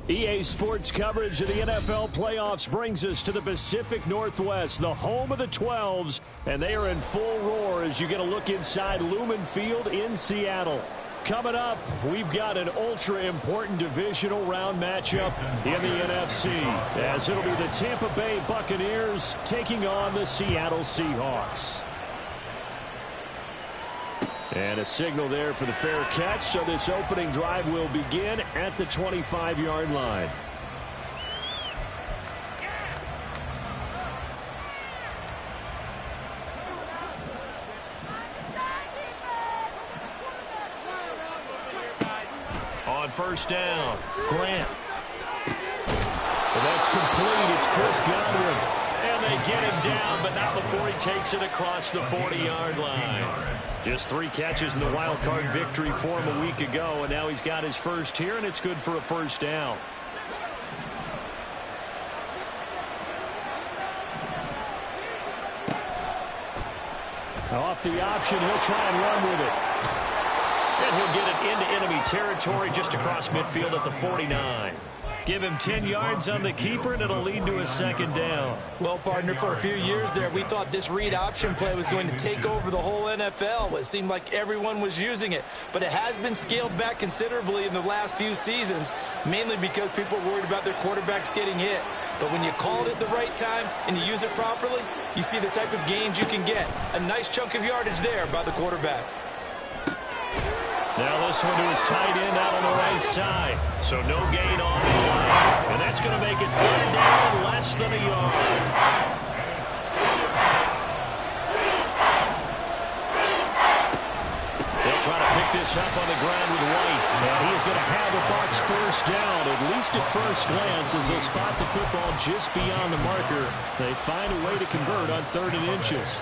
EA Sports coverage of the NFL playoffs brings us to the Pacific Northwest, the home of the 12s, and they are in full roar as you get a look inside Lumen Field in Seattle. Coming up, we've got an ultra-important divisional round matchup in the NFC, as it'll be the Tampa Bay Buccaneers taking on the Seattle Seahawks. And a signal there for the fair catch, so this opening drive will begin at the 25-yard line. On first down, Grant. Well, that's complete. It's Chris Godwin. And they get him down, but not before he takes it across the 40-yard line. Just 3 catches in the wild card victory for him a week ago, and now he's got his first here, and it's good for a first down. Off the option, he'll try and run with it. And he'll get it into enemy territory just across midfield at the 49. Give him 10 yards on the keeper, and it'll lead to a second down. Well, partner, for a few years there, we thought this read option play was going to take over the whole NFL. It seemed like everyone was using it. But it has been scaled back considerably in the last few seasons, mainly because people are worried about their quarterbacks getting hit. But when you call it at the right time and you use it properly, you see the type of gains you can get. A nice chunk of yardage there by the quarterback. Now this one to his tight end out on the right side. So no gain on the play. And that's going to make it third down, less than a yard. They'll try to pick this up on the ground with White. And he is going to have the Bucs first down, at least at first glance, as they'll spot the football just beyond the marker. They find a way to convert on 3rd and inches.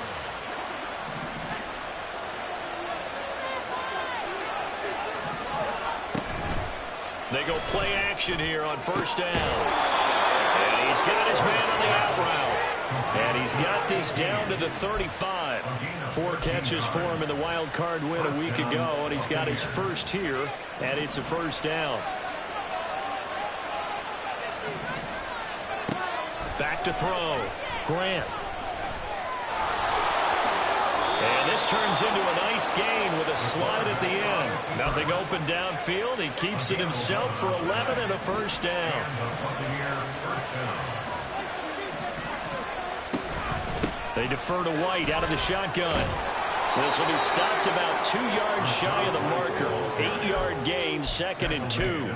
They go play action here on first down. And he's got his man on the out route. And he's got this down to the 35. 4 catches for him in the wild card win a week ago, and he's got his first here, and it's a first down. Back to throw. Grant. And this turns into a nice gain with a slide at the end. Nothing open downfield. He keeps it himself for 11 and a first down. They defer to White out of the shotgun. This will be stopped about 2 yards shy of the marker. 8-yard gain, 2nd and 2.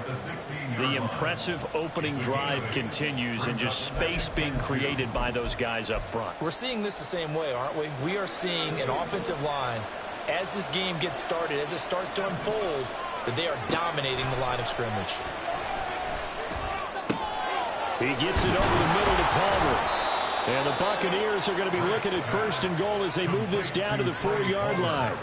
The impressive opening drive continues, and just space being created by those guys up front. We're seeing this the same way, aren't we? We are seeing an offensive line, as this game gets started, as it starts to unfold, that they are dominating the line of scrimmage. He gets it over the middle to Palmer. And the Buccaneers are going to be looking at 1st and goal as they move this down to the 4-yard line.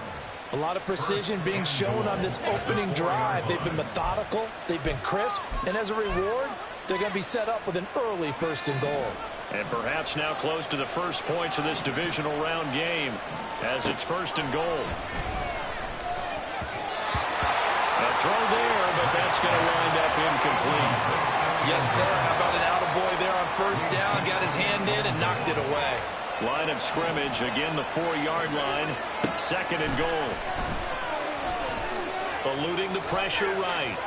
A lot of precision being shown on this opening drive. They've been methodical, they've been crisp, and as a reward, they're going to be set up with an early 1st and goal. And perhaps now close to the first points of this divisional round game as it's 1st and goal. A throw there, but that's going to wind up incomplete. Yes, sir. How about an attaboy there on first down? Got his hand in and knocked it away. Line of scrimmage, again the 4-yard line. 2nd and goal. Eluding the pressure right.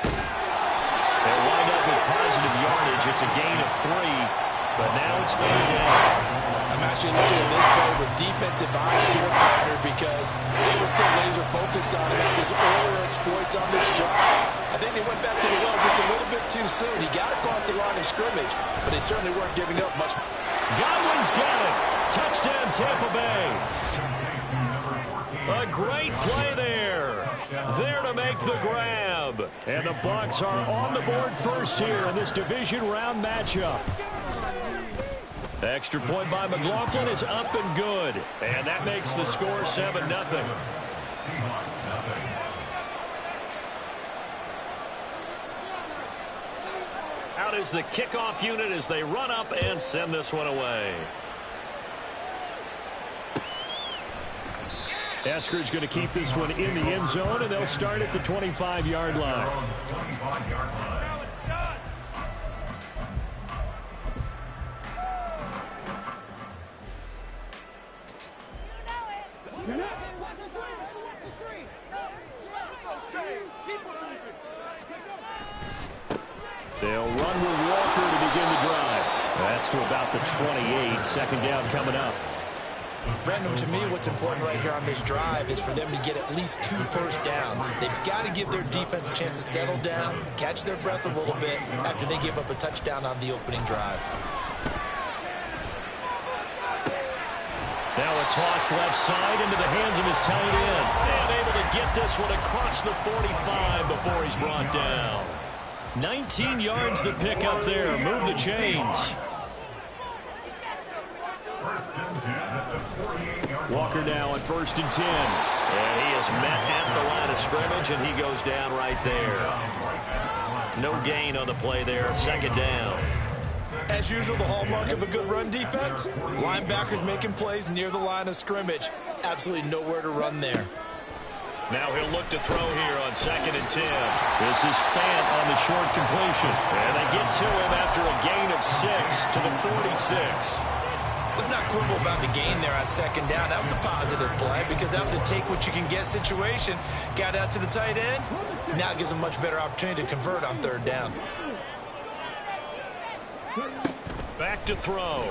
They wind up with positive yardage. It's a gain of 3, but now it's 3rd down. I'm actually looking at this play with defensive eyes here, partner, because they were still laser focused on him after his earlier exploits on this drive. I think they went back to the well just a little bit too soon. He got across the line of scrimmage, but they certainly weren't giving up much. Godwin's got it. Touchdown, Tampa Bay. A great play there. There to make the grab. And the Bucs are on the board first here in this division round matchup. Extra point by McLaughlin is up and good. And that makes the score 7-0. Out is the kickoff unit as they run up and send this one away. Eskridge going to keep this one in the end zone, and they'll start at the 25-yard line. They'll run with Walker to begin the drive. That's to about the 28. Second down coming up. Brandon, to me, what's important right here on this drive is for them to get at least 2 first downs. They've got to give their defense a chance to settle down, catch their breath a little bit after they give up a touchdown on the opening drive. Now a toss left side into the hands of his tight end. And able to get this one across the 45 before he's brought down. 19 yards to pick up there. Move the chains. Walker now on 1st and 10. And he is met at the line of scrimmage, and he goes down right there. No gain on the play there. Second down. As usual, the hallmark of a good run defense, linebackers making plays near the line of scrimmage. Absolutely nowhere to run there. Now he'll look to throw here on 2nd and 10. This is Fant on the short completion. And they get to him after a gain of 6 to the 46. Let's not quibble about the gain there on 2nd down. That was a positive play because that was a take-what-you-can-get situation. Got out to the tight end. Now it gives them a much better opportunity to convert on 3rd down. Back to throw.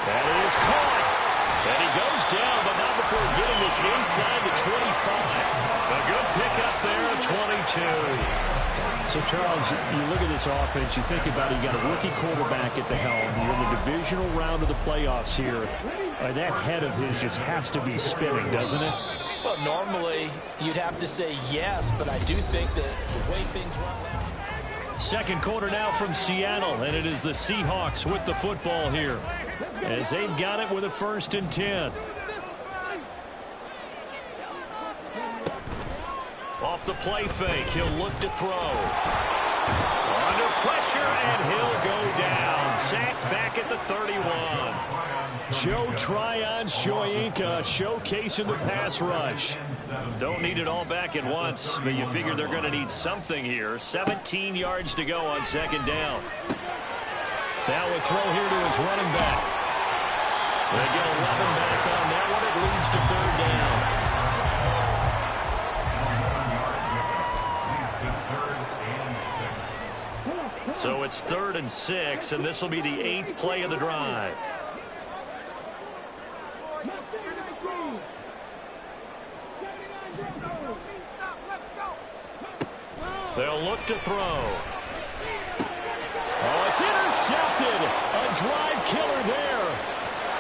That is caught. And he goes down, but not before getting this inside the 25. A good pickup there at 22. So, Charles, you look at this offense, you think about it, you got a rookie quarterback at the helm. You're in the divisional round of the playoffs here. That head of his just has to be spinning, doesn't it? Well, normally you'd have to say yes, but I do think that the way things went last. Second quarter now from Seattle, and it is the Seahawks with the football here as they've got it with a 1st and 10. Off the play fake, he'll look to throw. Under pressure, and he'll go down. Sacked back at the 31. Joe Tryon-Shoyinka showcasing the pass rush. Don't need it all back at once, but you figure they're going to need something here. 17 yards to go on 2nd down. Now a throw here to his running back. They get 11 back on that one. It leads to 3rd down. So it's 3rd and 6, and this will be the 8th play of the drive. They'll look to throw. Oh, it's intercepted. A drive killer there.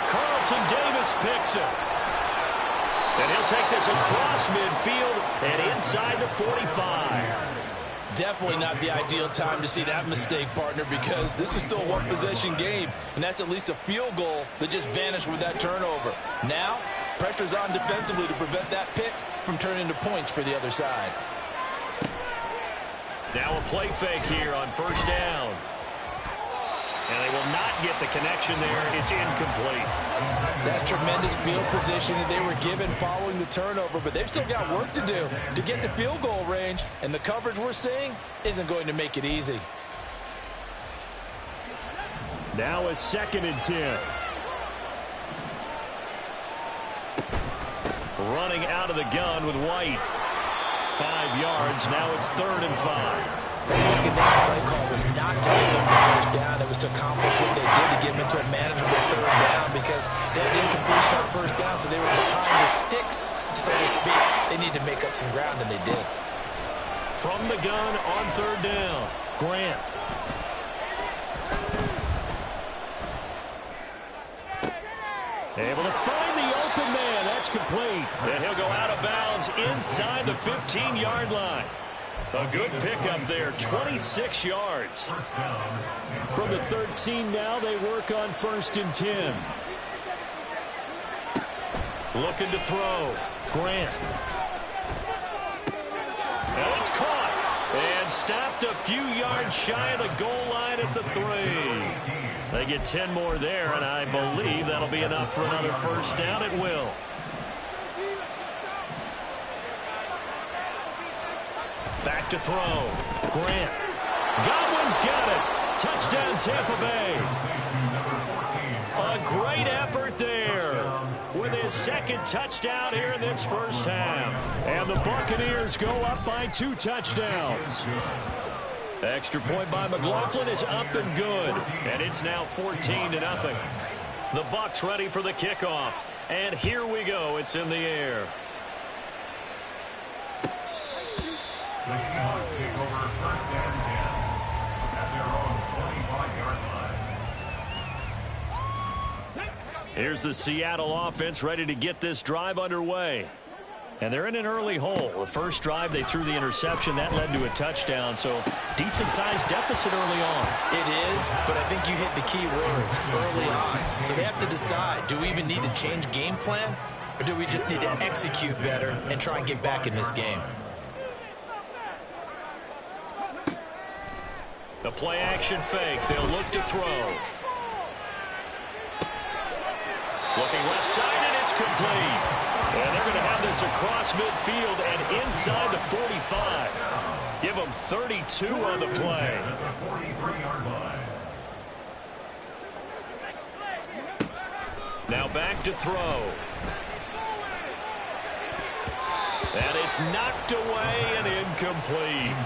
Carlton Davis picks it. And he'll take this across midfield and inside the 45. Definitely not the ideal time to see that mistake, partner, because this is still a one-possession game, and that's at least a field goal that just vanished with that turnover. Now, pressure's on defensively to prevent that pick from turning into points for the other side. Now a play fake here on 1st down. And they will not get the connection there. It's incomplete. That's tremendous field position that they were given following the turnover, but they've still got work to do to get to field goal range, and the coverage we're seeing isn't going to make it easy. Now a 2nd and 10. Running out of the gun with White. 5 yards. Now it's 3rd and 5. The 2nd down play call was not to pick up the 1st down. It was to accomplish what they did to get them into a manageable 3rd down because they had incompletion on 1st down, so they were behind the sticks, so to speak. They needed to make up some ground, and they did. From the gun on 3rd down, Grant. Able to find the open man. That's complete. And he'll go out of bounds inside the 15-yard line. A good pickup there, 26 yards. From the 13 now, they work on 1st and 10. Looking to throw. Grant. And it's caught. And stopped a few yards shy of the goal line at the 3. They get 10 more there, and I believe that'll be enough for another 1st down. It will. Back to throw. Grant. Godwin's got it. Touchdown, Tampa Bay. A great effort there. with his second touchdown here in this first half. And the Buccaneers go up by 2 touchdowns. Extra point by McLaughlin is up and good. And it's now 14-0. The Bucs ready for the kickoff. And here we go. It's in the air. The Seahawks take over first and 10 at their own 25-yard line. Here's the Seattle offense ready to get this drive underway. And they're in an early hole. The first drive, they threw the interception. That led to a touchdown, so decent-sized deficit early on. It is, but I think you hit the key words early on. So they have to decide, do we even need to change game plan, or do we just need to execute better and try and get back in this game? The play-action fake. They'll look to throw. Looking left side, and it's complete. And they're going to have this across midfield and inside the 45. Give them 32 on the play. Now back to throw. And it's knocked away and incomplete.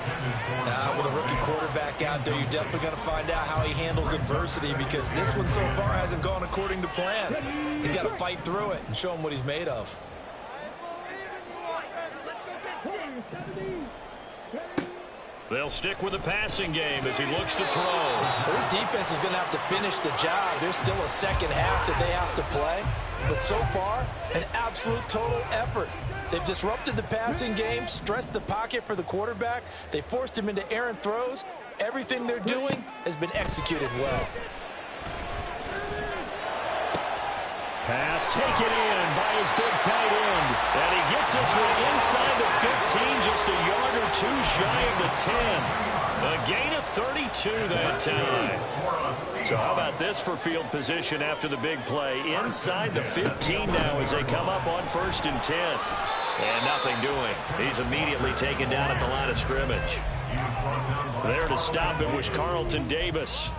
With a rookie quarterback out there, you're definitely going to find out how he handles adversity, because this one so far hasn't gone according to plan. He's got to fight through it and show him what he's made of. They'll stick with the passing game as he looks to throw. This defense is going to have to finish the job. There's still a second half that they have to play. But so far, an absolute total effort. They've disrupted the passing game, stressed the pocket for the quarterback. They forced him into errant throws. Everything they're doing has been executed well. Pass taken in by his big tight end. And he gets this one inside the 15, just a yard or two shy of the 10. A gain of 32 that time. So how about this for field position after the big play? Inside the 15 now as they come up on 1st and 10. And nothing doing. He's immediately taken down at the line of scrimmage. There to stop it was Carlton Davis.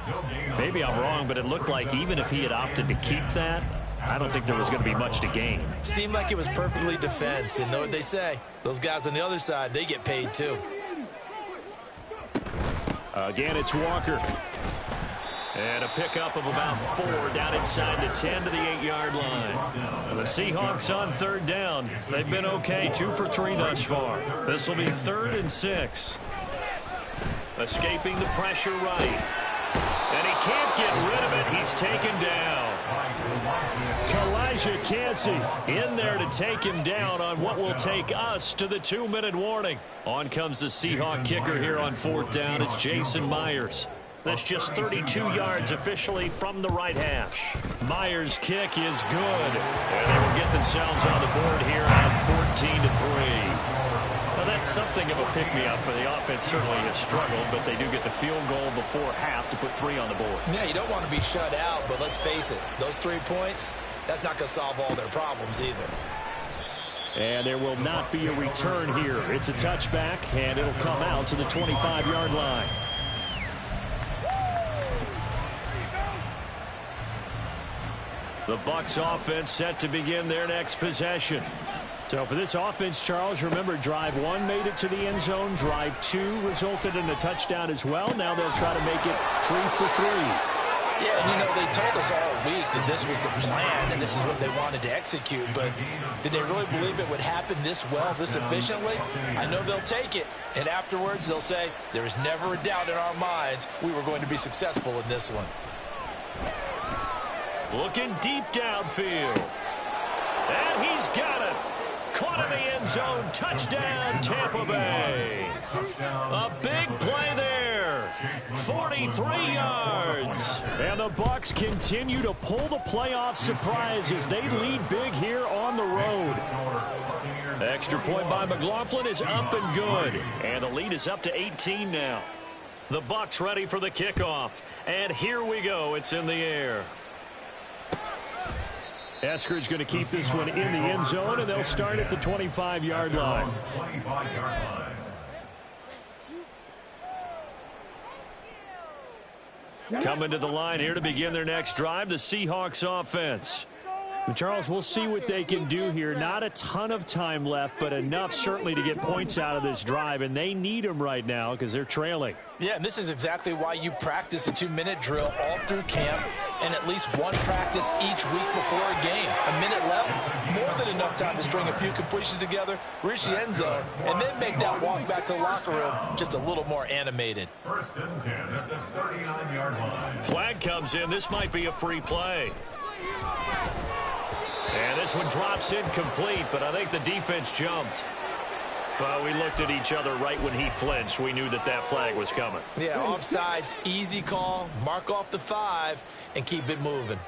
Maybe I'm wrong, but it looked like even if he had opted to keep that, I don't think there was going to be much to gain. Seemed like it was perfectly defense. And know what they say? Those guys on the other side, they get paid too. Again, it's Walker. And a pickup of about 4 down inside the 10 to the 8-yard line. The Seahawks on 3rd down. They've been okay, 2 for 3 thus far. This will be 3rd and 6. Escaping the pressure right. And he can't get rid of it. He's taken down. Kalijah Cansey in there to take him down on what will take us to the 2-minute warning. On comes the Seahawk kicker here on 4th down. It's Jason Myers. That's just 32 yards officially from the right hash. Myers' kick is good. And they will get themselves on the board here at 14-3. Well, that's something of a pick-me-up for the offense. Certainly has struggled, but they do get the field goal before half to put 3 on the board. Yeah, you don't want to be shut out, but let's face it, those 3 points, that's not going to solve all their problems either. And there will not be a return here. It's a touchback, and it'll come out to the 25-yard line. The Bucs offense set to begin their next possession. So for this offense, Charles, remember drive 1 made it to the end zone. Drive 2 resulted in a touchdown as well. Now they'll try to make it 3 for 3. Yeah, and you know, they told us all week that this was the plan and this is what they wanted to execute, but did they really believe it would happen this well, this efficiently? I know they'll take it, and afterwards they'll say, there was never a doubt in our minds we were going to be successful in this one. Looking deep downfield. And he's got it. Caught in the end zone. Touchdown, Tampa Bay. A big play there. 43 yards. And the Bucs continue to pull the playoff surprise as they lead big here on the road. Extra point by McLaughlin is up and good. And the lead is up to 18 now. The Bucs ready for the kickoff. And here we go. It's in the air. Eskridge going to keep this one in the end zone, and they'll start at the 25-yard line. Coming to the line here to begin their next drive, the Seahawks offense. Charles, we'll see what they can do here. Not a ton of time left, but enough certainly to get points out of this drive, and they need them right now because they're trailing. Yeah, and this is exactly why you practice a 2-minute drill all through camp and at least one practice each week before a game. A minute left, more than enough time to string a few completions together, reach the end zone, and then make that walk back to the locker room just a little more animated. First and 10 at the 39-yard line. Flag comes in. This might be a free play. And this one drops incomplete, but I think the defense jumped. Well, we looked at each other right when he flinched. We knew that that flag was coming. Yeah, offsides, easy call, mark off the 5, and keep it moving.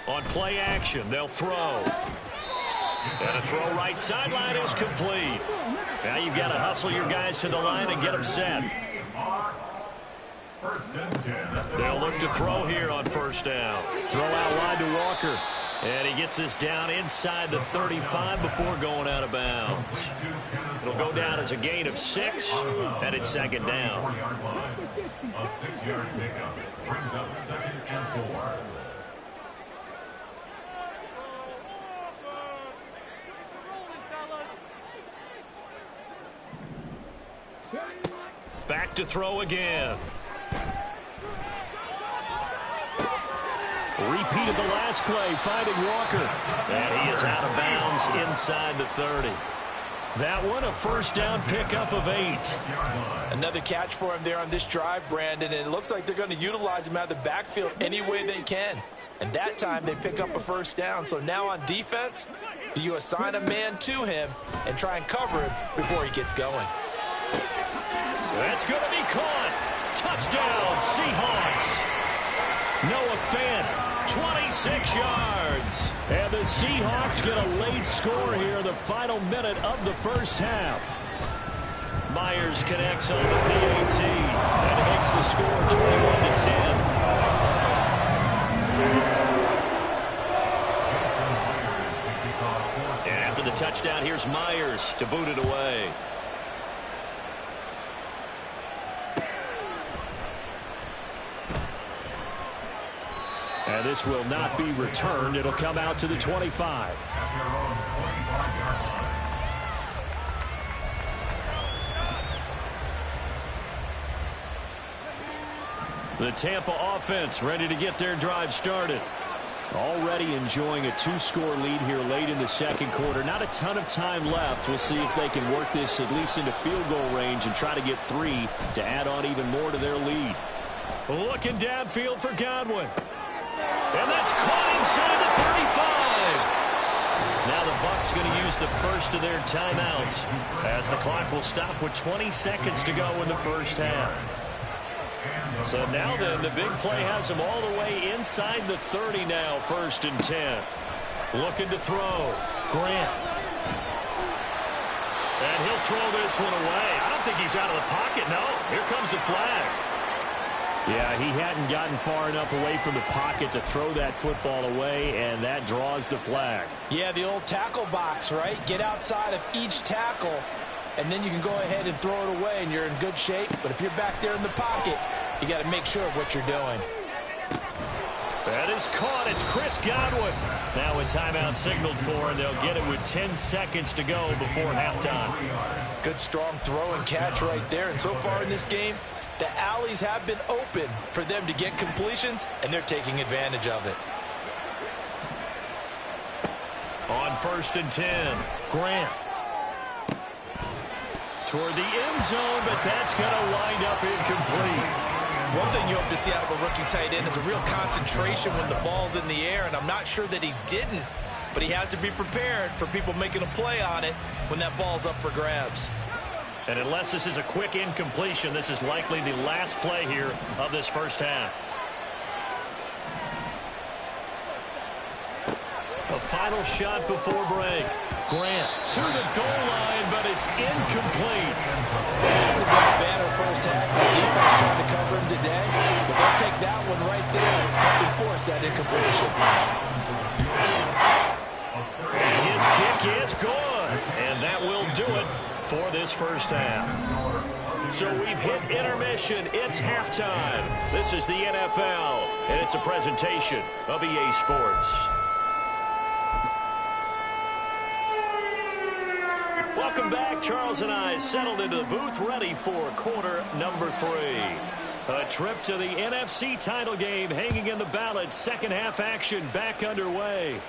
On play action, they'll throw. And a throw right sideline is complete. Now you've got to hustle your guys to the line and get them set. They'll look to throw here on first down. Throw out wide to Walker. And he gets this down inside the 35 before going out of bounds. It'll go down as a gain of 6, and it's second down. A 6-yard pickup brings up 2nd and 4. Back to throw again. Repeat of the last play, finding Walker. And he is out of bounds inside the 30. That one, a first down pickup of 8. Another catch for him there on this drive, Brandon, and it looks like they're going to utilize him out of the backfield any way they can. And that time they pick up a first down. So now on defense, do you assign a man to him and try and cover him before he gets going? That's going to be caught. Touchdown, Seahawks. Noah Fant, 26 yards. And the Seahawks get a late score here in the final minute of the first half. Myers connects on the PAT, and it makes the score 21-10. And after the touchdown, here's Myers to boot it away. And this will not be returned. It'll come out to the 25. The Tampa offense ready to get their drive started. Already enjoying a 2-score lead here late in the second quarter. Not a ton of time left. We'll see if they can work this at least into field goal range and try to get 3 to add on even more to their lead. Looking downfield for Godwin. And that's caught inside the 35. Now the Bucs going to use the first of their timeouts as the clock will stop with 20 seconds to go in the first half. So now then, the big play has them all the way inside the 30 now, 1st and 10. Looking to throw. Grant. And he'll throw this one away. I don't think he's out of the pocket. No, here comes the flag. Yeah, he hadn't gotten far enough away from the pocket to throw that football away, and that draws the flag. Yeah, the old tackle box, right? Get outside of each tackle, and then you can go ahead and throw it away, and you're in good shape. But if you're back there in the pocket, you got to make sure of what you're doing. That is caught. It's Chris Godwin. Now a timeout signaled for, and they'll get it with 10 seconds to go before halftime. Good, strong throw and catch right there. And so far in this game, the alleys have been open for them to get completions, and they're taking advantage of it. On 1st and 10, Grant. Toward the end zone, but that's going to wind up incomplete. One thing you hope to see out of a rookie tight end is a real concentration when the ball's in the air, and I'm not sure that he didn't, but he has to be prepared for people making a play on it when that ball's up for grabs. And unless this is a quick incompletion, this is likely the last play here of this first half. A final shot before break. Grant to the goal line, but it's incomplete. That's a big banner first half. The defense trying to cover him today, but they'll take that one right there and help force that incompletion. And his kick is good, and that will do it for this first half. So we've hit intermission. It's halftime. This is the NFL, and it's a presentation of EA Sports. Welcome back. Charles and I settled into the booth, ready for quarter number 3. A trip to the NFC title game hanging in the balance. Second half action back underway.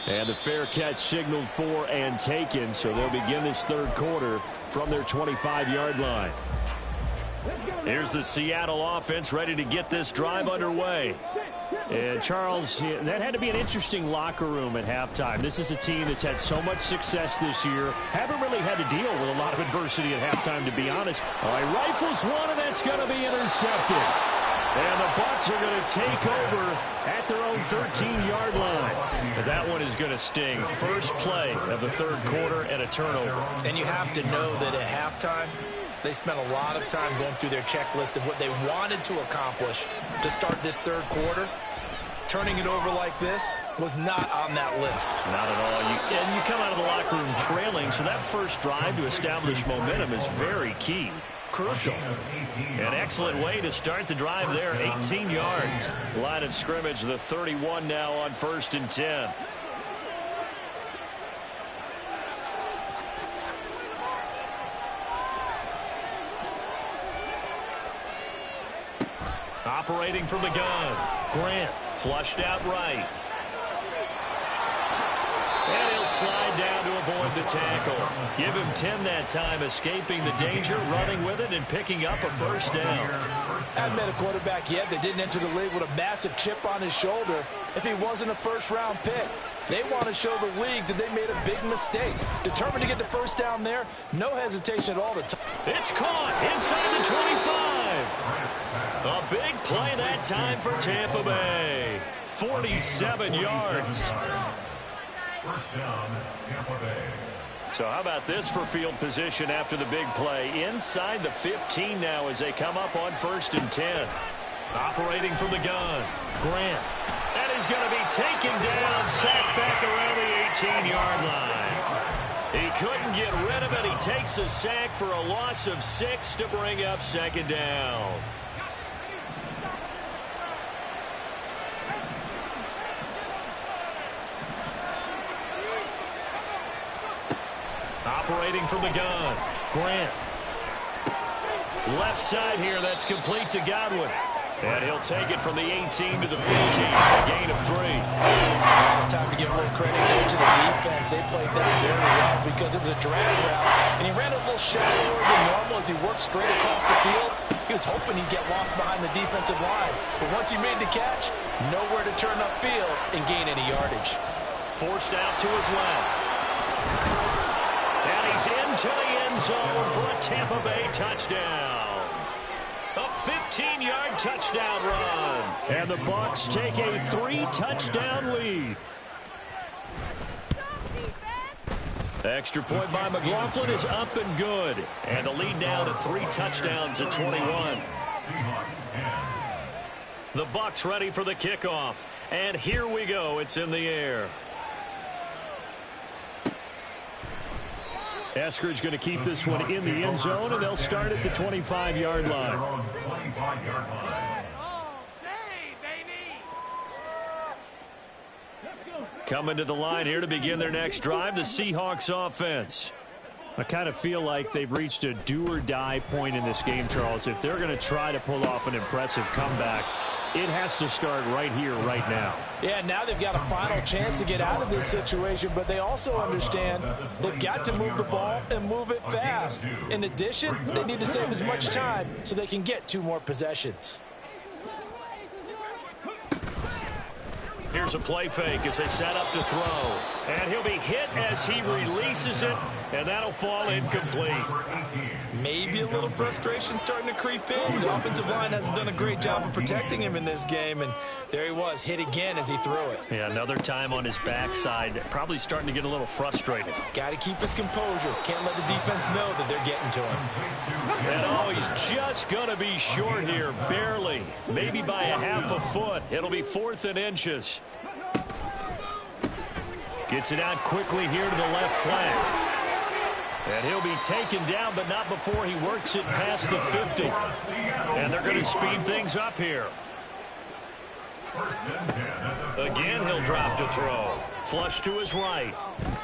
And the fair catch signaled for and taken, so they'll begin this third quarter from their 25-yard line. Here's the Seattle offense ready to get this drive underway. And Charles, that had to be an interesting locker room at halftime. This is a team that's had so much success this year. Haven't really had to deal with a lot of adversity at halftime, to be honest. All right, rifles one, and that's going to be intercepted. And the Bucs are going to take over at their own 13-yard line. But that one is going to sting. First play of the third quarter and a turnover. And you have to know that at halftime, they spent a lot of time going through their checklist of what they wanted to accomplish to start this third quarter. Turning it over like this was not on that list. Not at all. And you come out of the locker room trailing, so that first drive to establish momentum is very key. Crucial. An excellent way to start the drive there. 18 yards. Line of scrimmage, the 31 now on 1st and 10. Operating from the gun. Grant flushed out right. And he'll slide down to avoid the tackle. Give him 10 that time, escaping the danger, running with it, and picking up a first down. Haven't met a quarterback yet that didn't enter the league with a massive chip on his shoulder if he wasn't a first-round pick. They want to show the league that they made a big mistake. Determined to get the first down there, no hesitation at all. It's caught inside the 25. A big play that time for Tampa Bay. 47 yards. First down, Tampa Bay. So how about this for field position after the big play? Inside the 15 now as they come up on 1st and 10. Operating from the gun. Grant. And he's going to be taken down, sacked back around the 18-yard line. He couldn't get rid of it. He takes a sack for a loss of 6 to bring up 2nd down. Operating from the gun. Grant. Left side here, that's complete to Godwin. And he'll take it from the 18 to the 15, a gain of 3. It's time to give a little credit there to the defense. They played that very well because it was a drag route, and he ran a little shallower than normal as he worked straight across the field. He was hoping he'd get lost behind the defensive line, but once he made the catch, nowhere to turn upfield and gain any yardage. Forced out to his left. And he's into the end zone for a Tampa Bay touchdown. A 15-yard touchdown run. And the Bucs take a 3-touchdown lead. Extra point by McLaughlin is up and good. And the lead now to 3 touchdowns at 21. The Bucs ready for the kickoff. And here we go. It's in the air. Eskridge going to keep this one in the end zone, and they'll start at the 25-yard line. Coming to the line here to begin their next drive, the Seahawks offense. I kind of feel like they've reached a do-or-die point in this game, Charles. If they're going to try to pull off an impressive comeback, it has to start right here, right now. Yeah, now they've got a final chance to get out of this situation, but they also understand they've got to move the ball and move it fast. In addition, they need to save as much time so they can get 2 more possessions. Here's a play fake as they set up to throw. And he'll be hit as he releases it, and that'll fall incomplete. Maybe a little frustration starting to creep in. The offensive line hasn't done a great job of protecting him in this game, and there he was, hit again as he threw it. Yeah, another time on his backside, probably starting to get a little frustrated. Got to keep his composure. Can't let the defense know that they're getting to him. And oh, he's just going to be short here, barely. Maybe by a half a foot. It'll be 4th and inches. Gets it out quickly here to the left flank. And he'll be taken down, but not before he works it past the 50. And they're going to speed things up here. Again, he'll drop to throw. Flush to his right.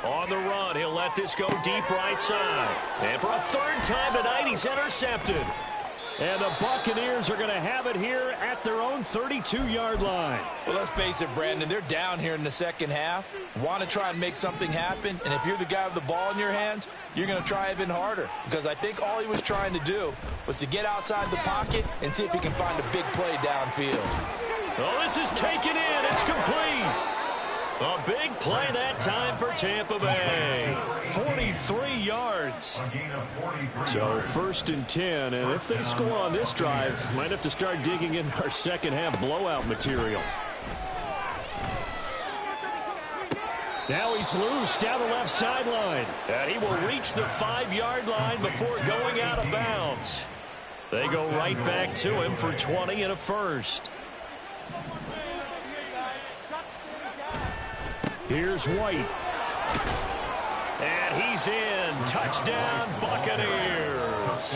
On the run, he'll let this go deep right side. And for a third time tonight, he's intercepted. And the Buccaneers are going to have it here at their own 32-yard line. Well, let's face it, Brandon, they're down here in the second half. Want to try and make something happen, and if you're the guy with the ball in your hands, you're going to try even harder. Because I think all he was trying to do was to get outside the pocket and see if he can find a big play downfield. Oh, this is taken in. It's complete. A big play that time for Tampa Bay. 43 yards. So 1st and 10, and if they score on this drive, might have to start digging in our second half blowout material. Now he's loose down the left sideline. And he will reach the 5-yard line before going out of bounds. They go right back to him for 20 and a first. Here's White. And he's in. Touchdown, Buccaneers.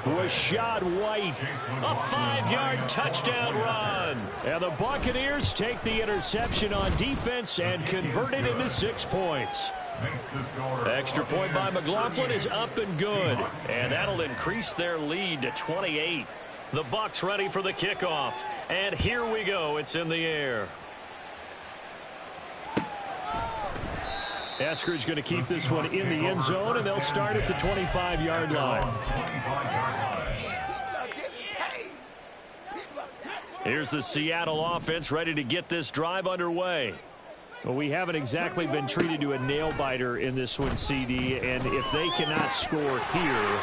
Rashad White. A 5-yard touchdown run. And the Buccaneers take the interception on defense and convert it into 6 points. Extra point by McLaughlin is up and good. And that'll increase their lead to 28. The Bucs ready for the kickoff. And here we go. It's in the air. Eskridge going to keep this one in the end zone, and they'll start at the 25-yard line. Here's the Seattle offense ready to get this drive underway. Well, we haven't exactly been treated to a nail-biter in this one, CD, and if they cannot score here,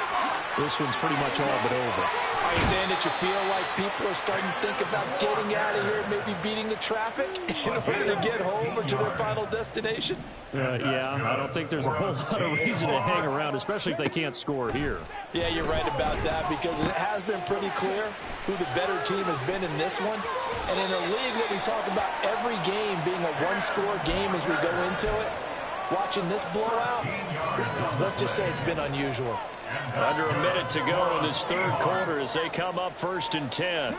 this one's pretty much all but over. Are you saying that you feel like people are starting to think about getting out of here, maybe beating the traffic in order to get home or to their final destination? Yeah, I don't think there's a whole lot of reason to hang around, especially if they can't score here. Yeah, you're right about that, because it has been pretty clear who the better team has been in this one. And in a league that we talk about every game being a one-score game as we go into it, watching this blowout, let's just say it's been unusual. Under a minute to go in this third quarter as they come up 1st and 10.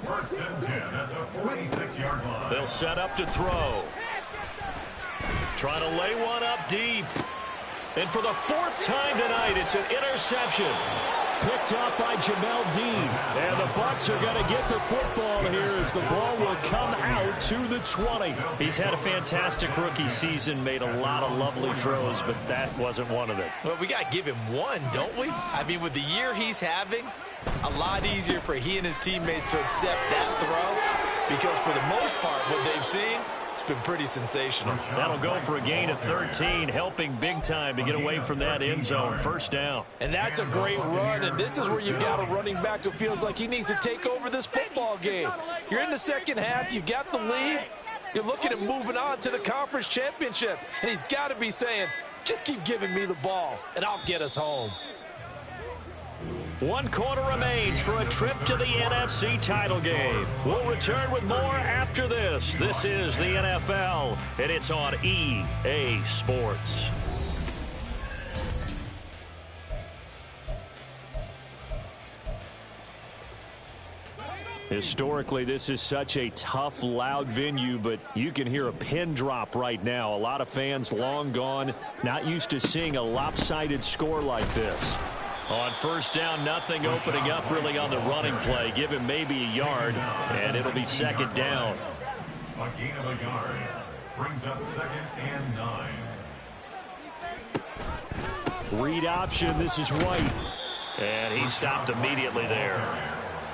1st and 10 at the 46-yard line. They'll set up to throw. Trying to lay one up deep. And for the 4th time tonight, it's an interception. Picked up by Jamel Dean. And the Bucs are going to get the football here as the ball will come out to the 20. He's had a fantastic rookie season, made a lot of lovely throws, but that wasn't one of them. Well, we got to give him one, don't we? I mean, with the year he's having, a lot easier for he and his teammates to accept that throw, because for the most part, what they've seen, it's been pretty sensational. That'll go for a gain of 13, helping big time to get away from that end zone. 1st down. And that's a great run, and this is where you've got a running back who feels like he needs to take over this football game. You're in the second half, you got the lead, you're looking at moving on to the conference championship, and he's got to be saying, just keep giving me the ball, and I'll get us home. 1 quarter remains for a trip to the NFC title game. We'll return with more after this. This is the NFL, and it's on EA Sports. Historically, this is such a tough, loud venue, but you can hear a pin drop right now. A lot of fans long gone, not used to seeing a lopsided score like this. On 1st down, nothing opening up really on the running play. Give him maybe a yard, and it'll be 2nd down. A gain of a yard brings up 2nd and 9. Read option, this is White. And he stopped immediately there.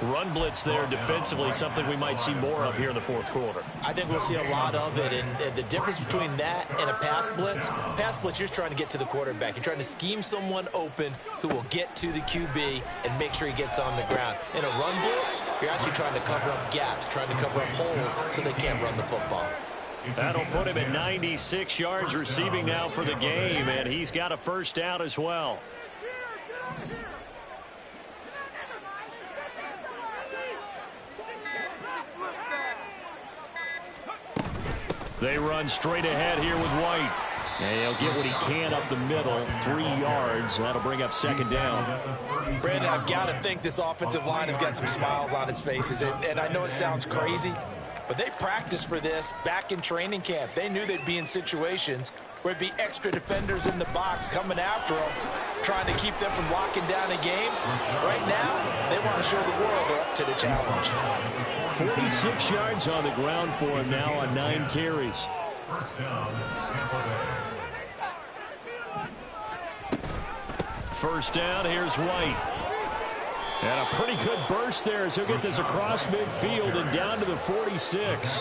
Run blitz there defensively, something we might see more of here in the 4th quarter. I think we'll see a lot of it, and the difference between that and a pass blitz, you're just trying to get to the quarterback. You're trying to scheme someone open who will get to the QB and make sure he gets on the ground. In a run blitz, you're actually trying to cover up gaps, trying to cover up holes so they can't run the football. That'll put him at 96 yards receiving now for the game, and he's got a 1st down as well. They run straight ahead here with White. And he'll get what he can up the middle, 3 yards. That'll bring up second down. Brandon, I've got to think this offensive line has got some smiles on its faces. And I know it sounds crazy, but they practiced for this back in training camp. They knew they'd be in situations where it'd be extra defenders in the box coming after them, trying to keep them from locking down a game. Right now, they want to show the world they're up to the challenge. 46 yards on the ground for him now on 9 carries. First down, Tampa Bay. First down, here's White. And a pretty good burst there as he'll get this across midfield and down to the 46.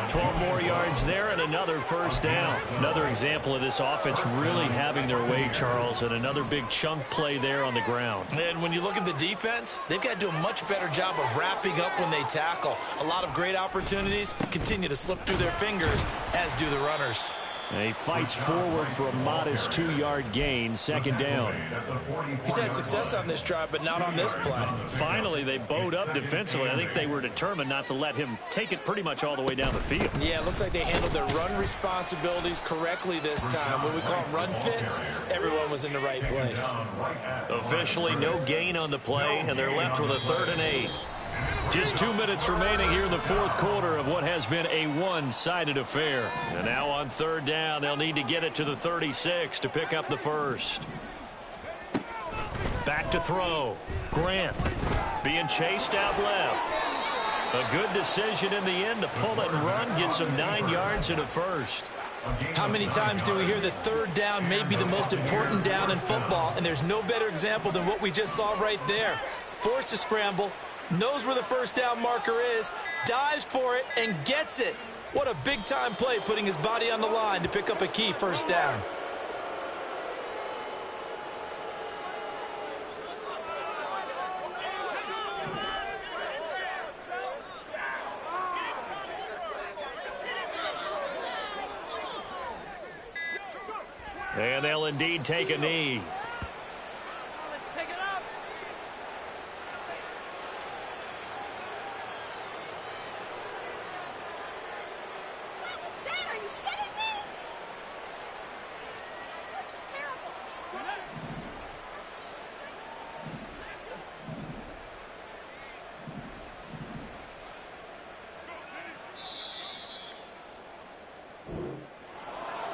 12 more yards there and another first down. Another example of this offense really having their way, Charles, and another big chunk play there on the ground. And when you look at the defense, they've got to do a much better job of wrapping up when they tackle. A lot of great opportunities continue to slip through their fingers, as do the runners. And he fights forward for a modest 2-yard gain, second down. He's had success on this drive, but not on this play. Finally, they bowed up defensively. I think they were determined not to let him take it pretty much all the way down the field. Yeah, it looks like they handled their run responsibilities correctly this time. When we call them run fits, everyone was in the right place. Officially no gain on the play, and they're left with a 3rd and 8. Just 2 minutes remaining here in the fourth quarter of what has been a one-sided affair. And now on 3rd down, they'll need to get it to the 36 to pick up the first. Back to throw. Grant being chased out left. A good decision in the end to pull it and run, gets him 9 yards and a first. How many times do we hear that 3rd down may be the most important down in football, and there's no better example than what we just saw right there. Forced to scramble, knows where the first down marker is, dives for it, and gets it. What a big-time play, putting his body on the line to pick up a key first down. And they'll indeed take a knee.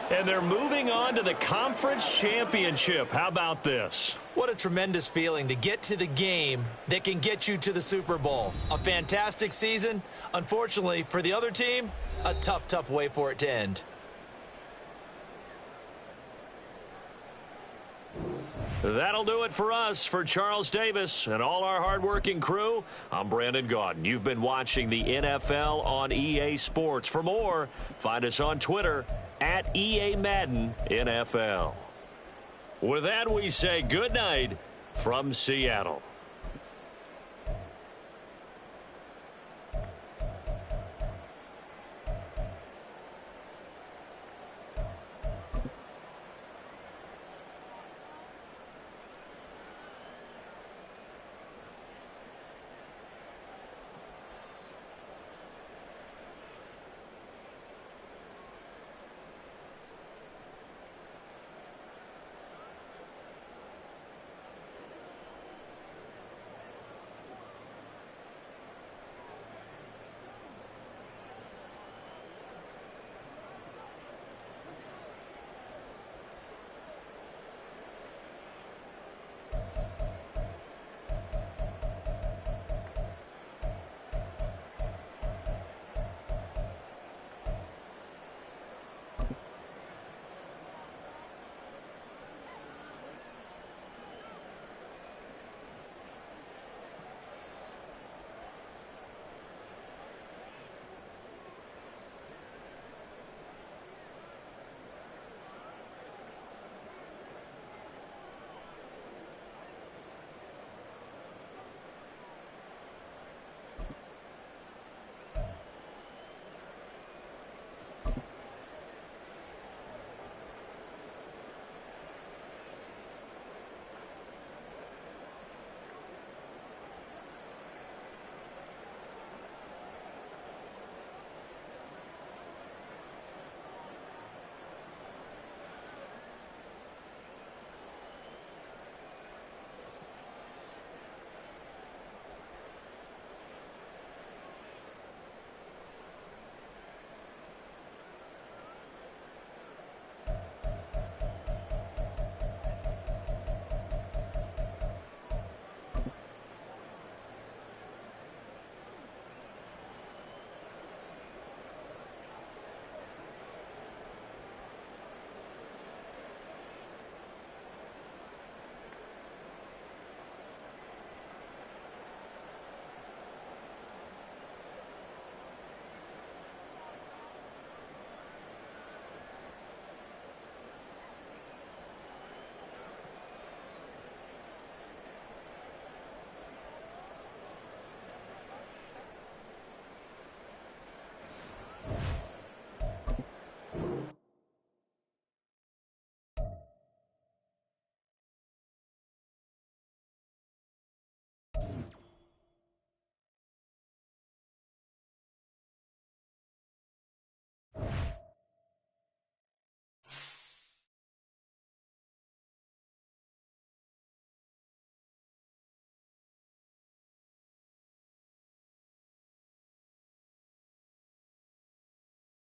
And they're moving on to the conference championship. How about this? What a tremendous feeling to get to the game that can get you to the Super Bowl. A fantastic season. Unfortunately, for the other team, a tough, tough way for it to end. That'll do it for us. For Charles Davis and all our hardworking crew, I'm Brandon Gaudin. You've been watching the NFL on EA Sports. For more, find us on Twitter at EA Madden NFL. With that, we say good night from Seattle.